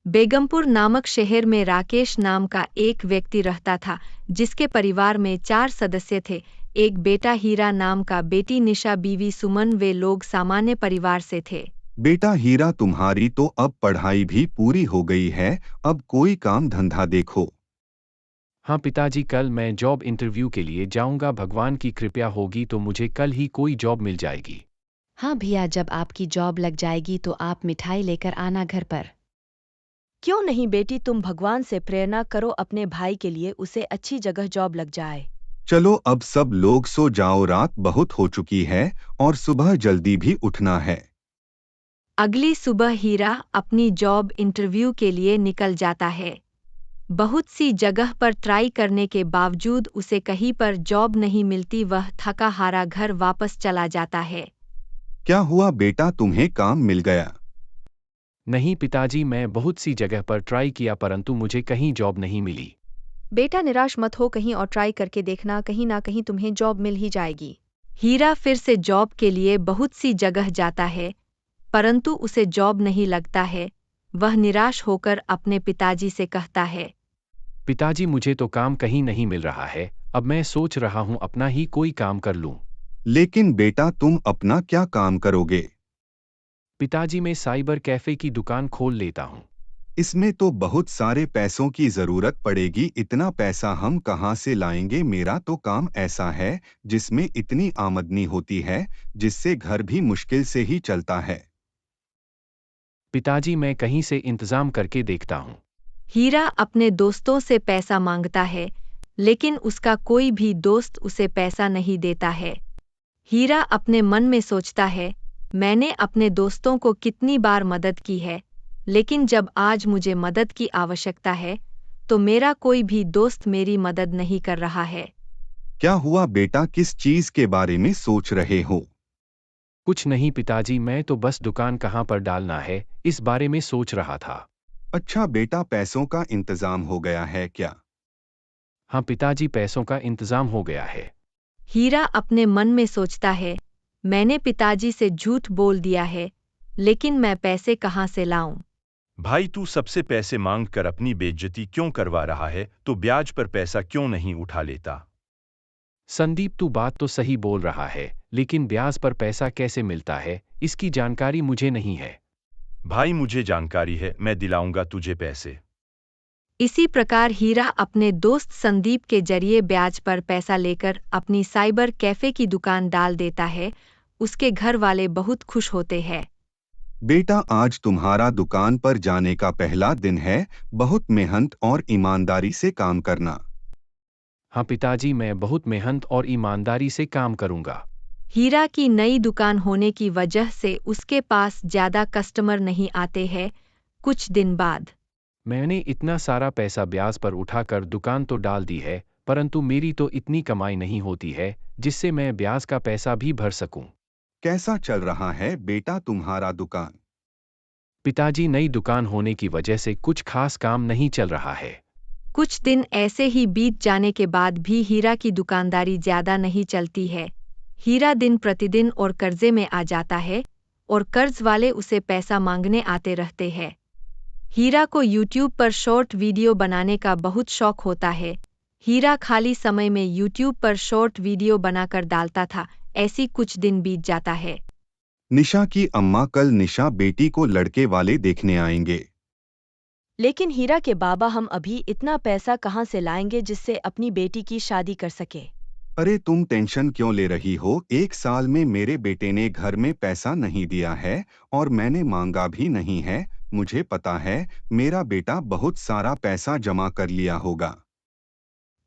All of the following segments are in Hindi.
बेगमपुर नामक शहर में राकेश नाम का एक व्यक्ति रहता था, जिसके परिवार में 4 सदस्य थे। एक बेटा हीरा नाम का, बेटी निशा, बीवी सुमन। वे लोग सामान्य परिवार से थे। बेटा हीरा, तुम्हारी तो अब पढ़ाई भी पूरी हो गई है, अब कोई काम धंधा देखो। हाँ पिताजी, कल मैं जॉब इंटरव्यू के लिए जाऊंगा। भगवान की कृपा होगी तो मुझे कल ही कोई जॉब मिल जाएगी। हाँ भैया, जब आपकी जॉब लग जाएगी तो आप मिठाई लेकर आना घर पर। क्यों नहीं बेटी, तुम भगवान से प्रेरणा करो अपने भाई के लिए, उसे अच्छी जगह जॉब लग जाए। चलो अब सब लोग सो जाओ, रात बहुत हो चुकी है और सुबह जल्दी भी उठना है। अगली सुबह हीरा अपनी जॉब इंटरव्यू के लिए निकल जाता है। बहुत सी जगह पर ट्राई करने के बावजूद उसे कहीं पर जॉब नहीं मिलती। वह थका हारा घर वापस चला जाता है। क्या हुआ बेटा, तुम्हें काम मिल गया? नहीं पिताजी, मैं बहुत सी जगह पर ट्राई किया परंतु मुझे कहीं जॉब नहीं मिली। बेटा निराश मत हो, कहीं और ट्राई करके देखना, कहीं ना कहीं तुम्हें जॉब मिल ही जाएगी। हीरा फिर से जॉब के लिए बहुत सी जगह जाता है, परंतु उसे जॉब नहीं लगता है। वह निराश होकर अपने पिताजी से कहता है, पिताजी मुझे तो काम कहीं नहीं मिल रहा है, अब मैं सोच रहा हूँ अपना ही कोई काम कर लूँ। लेकिन बेटा, तुम अपना क्या काम करोगे? पिताजी मैं साइबर कैफे की दुकान खोल लेता हूँ। इसमें तो बहुत सारे पैसों की जरूरत पड़ेगी, इतना पैसा हम कहाँ से लाएंगे? मेरा तो काम ऐसा है जिसमें इतनी आमदनी होती है जिससे घर भी मुश्किल से ही चलता है। पिताजी मैं कहीं से इंतजाम करके देखता हूँ। हीरा अपने दोस्तों से पैसा मांगता है, लेकिन उसका कोई भी दोस्त उसे पैसा नहीं देता है। हीरा अपने मन में सोचता है, मैंने अपने दोस्तों को कितनी बार मदद की है, लेकिन जब आज मुझे मदद की आवश्यकता है तो मेरा कोई भी दोस्त मेरी मदद नहीं कर रहा है। क्या हुआ बेटा, किस चीज के बारे में सोच रहे हो? कुछ नहीं पिताजी, मैं तो बस दुकान कहाँ पर डालना है इस बारे में सोच रहा था। अच्छा बेटा, पैसों का इंतजाम हो गया है क्या? हाँ पिताजी, पैसों का इंतजाम हो गया है। हीरा अपने मन में सोचता है, मैंने पिताजी से झूठ बोल दिया है, लेकिन मैं पैसे कहाँ से लाऊं? भाई तू सबसे पैसे मांग कर अपनी बेइज्जती क्यों करवा रहा है? तो ब्याज पर पैसा क्यों नहीं उठा लेता? संदीप तू बात तो सही बोल रहा है, लेकिन ब्याज पर पैसा कैसे मिलता है इसकी जानकारी मुझे नहीं है। भाई मुझे जानकारी है, मैं दिलाऊंगा तुझे पैसे। इसी प्रकार हीरा अपने दोस्त संदीप के जरिए ब्याज पर पैसा लेकर अपनी साइबर कैफे की दुकान डाल देता है। उसके घर वाले बहुत खुश होते हैं। बेटा, आज तुम्हारा दुकान पर जाने का पहला दिन है, बहुत मेहनत और ईमानदारी से काम करना। हाँ पिताजी, मैं बहुत मेहनत और ईमानदारी से काम करूंगा। हीरा की नई दुकान होने की वजह से उसके पास ज्यादा कस्टमर नहीं आते हैं। कुछ दिन बाद मैंने इतना सारा पैसा ब्याज पर उठाकर दुकान तो डाल दी है, परंतु मेरी तो इतनी कमाई नहीं होती है जिससे मैं ब्याज का पैसा भी भर सकूं। कैसा चल रहा है बेटा तुम्हारा दुकान? पिताजी, नई दुकान होने की वजह से कुछ खास काम नहीं चल रहा है। कुछ दिन ऐसे ही बीत जाने के बाद भी हीरा की दुकानदारी ज्यादा नहीं चलती है। हीरा दिन प्रतिदिन और कर्जे में आ जाता है और कर्ज वाले उसे पैसा मांगने आते रहते हैं। हीरा को यूट्यूब पर शॉर्ट वीडियो बनाने का बहुत शौक होता है। हीरा खाली समय में यूट्यूब पर शॉर्ट वीडियो बनाकर डालता था। ऐसी कुछ दिन बीत जाता है। निशा की अम्मा, कल निशा बेटी को लड़के वाले देखने आएंगे। लेकिन हीरा के बाबा, हम अभी इतना पैसा कहाँ से लाएंगे जिससे अपनी बेटी की शादी कर सके? अरे तुम टेंशन क्यों ले रही हो? 1 साल में मेरे बेटे ने घर में पैसा नहीं दिया है और मैंने मांगा भी नहीं है। मुझे पता है मेरा बेटा बहुत सारा पैसा जमा कर लिया होगा।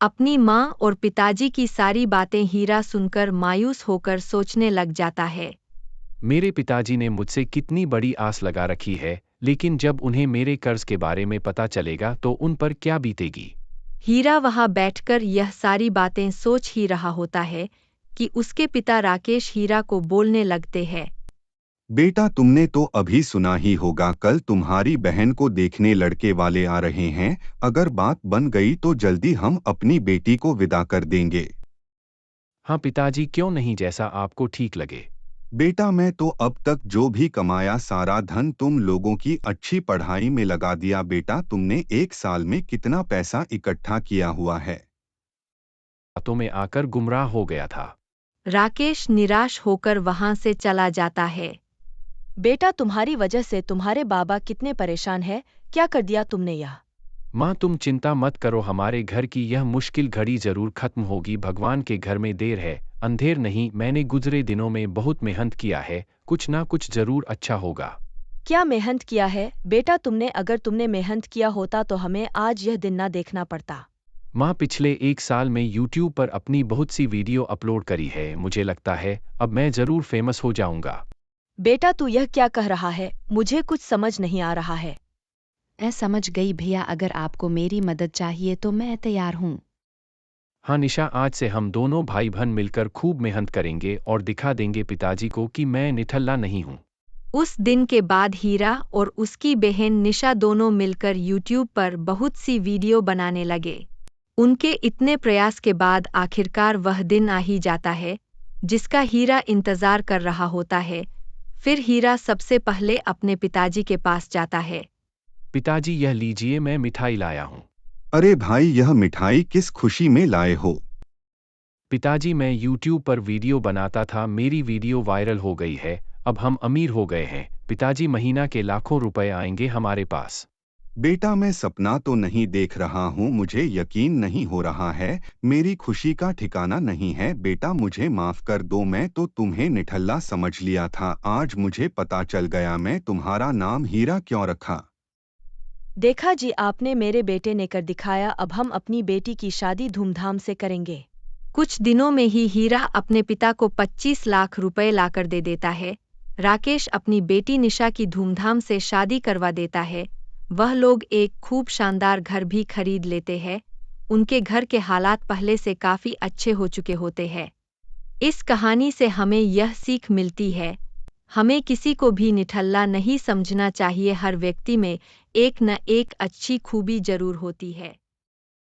अपनी माँ और पिताजी की सारी बातें हीरा सुनकर मायूस होकर सोचने लग जाता है। मेरे पिताजी ने मुझसे कितनी बड़ी आस लगा रखी है, लेकिन जब उन्हें मेरे कर्ज के बारे में पता चलेगा तो उन पर क्या बीतेगी। हीरा वहां बैठकर यह सारी बातें सोच ही रहा होता है कि उसके पिता राकेश हीरा को बोलने लगते हैं। बेटा, तुमने तो अभी सुना ही होगा, कल तुम्हारी बहन को देखने लड़के वाले आ रहे हैं। अगर बात बन गई तो जल्दी हम अपनी बेटी को विदा कर देंगे। हाँ पिताजी, क्यों नहीं, जैसा आपको ठीक लगे। बेटा मैं तो अब तक जो भी कमाया सारा धन तुम लोगों की अच्छी पढ़ाई में लगा दिया। बेटा तुमने एक साल में कितना पैसा इकट्ठा किया हुआ है? बातों में आकर गुमराह हो गया था। राकेश निराश होकर वहां से चला जाता है। बेटा तुम्हारी वजह से तुम्हारे बाबा कितने परेशान है, क्या कर दिया तुमने यह? माँ तुम चिंता मत करो, हमारे घर की यह मुश्किल घड़ी जरूर खत्म होगी। भगवान के घर में देर है अंधेर नहीं। मैंने गुजरे दिनों में बहुत मेहनत किया है, कुछ ना कुछ जरूर अच्छा होगा। क्या मेहनत किया है बेटा तुमने? अगर तुमने मेहनत किया होता तो हमें आज यह दिन ना देखना पड़ता। माँ पिछले एक साल में YouTube पर अपनी बहुत सी वीडियो अपलोड करी है, मुझे लगता है अब मैं जरूर फेमस हो जाऊंगा। बेटा तू यह क्या कह रहा है, मुझे कुछ समझ नहीं आ रहा है। मैं समझ गई भैया, अगर आपको मेरी मदद चाहिए तो मैं तैयार हूँ। हाँ निशा, आज से हम दोनों भाई बहन मिलकर खूब मेहनत करेंगे और दिखा देंगे पिताजी को कि मैं निठल्ला नहीं हूँ। उस दिन के बाद हीरा और उसकी बहन निशा दोनों मिलकर YouTube पर बहुत सी वीडियो बनाने लगे। उनके इतने प्रयास के बाद आखिरकार वह दिन आ ही जाता है जिसका हीरा इंतजार कर रहा होता है। फिर हीरा सबसे पहले अपने पिताजी के पास जाता है। पिताजी यह लीजिए, मैं मिठाई लाया हूँ। अरे भाई यह मिठाई किस खुशी में लाए हो? पिताजी मैं YouTube पर वीडियो बनाता था, मेरी वीडियो वायरल हो गई है, अब हम अमीर हो गए हैं। पिताजी महीना के लाखों रुपए आएंगे हमारे पास। बेटा मैं सपना तो नहीं देख रहा हूँ, मुझे यकीन नहीं हो रहा है। मेरी खुशी का ठिकाना नहीं है। बेटा मुझे माफ कर दो, मैं तो तुम्हें निठल्ला समझ लिया था। आज मुझे पता चल गया मैं तुम्हारा नाम हीरा क्यों रखा। देखा जी, आपने मेरे बेटे ने कर दिखाया। अब हम अपनी बेटी की शादी धूमधाम से करेंगे। कुछ दिनों में ही हीरा अपने पिता को 25 लाख रुपए लाकर दे देता है। राकेश अपनी बेटी निशा की धूमधाम से शादी करवा देता है। वह लोग एक खूब शानदार घर भी खरीद लेते हैं। उनके घर के हालात पहले से काफी अच्छे हो चुके होते हैं। इस कहानी से हमें यह सीख मिलती है, हमें किसी को भी निठल्ला नहीं समझना चाहिए। हर व्यक्ति में एक न एक अच्छी खूबी जरूर होती है।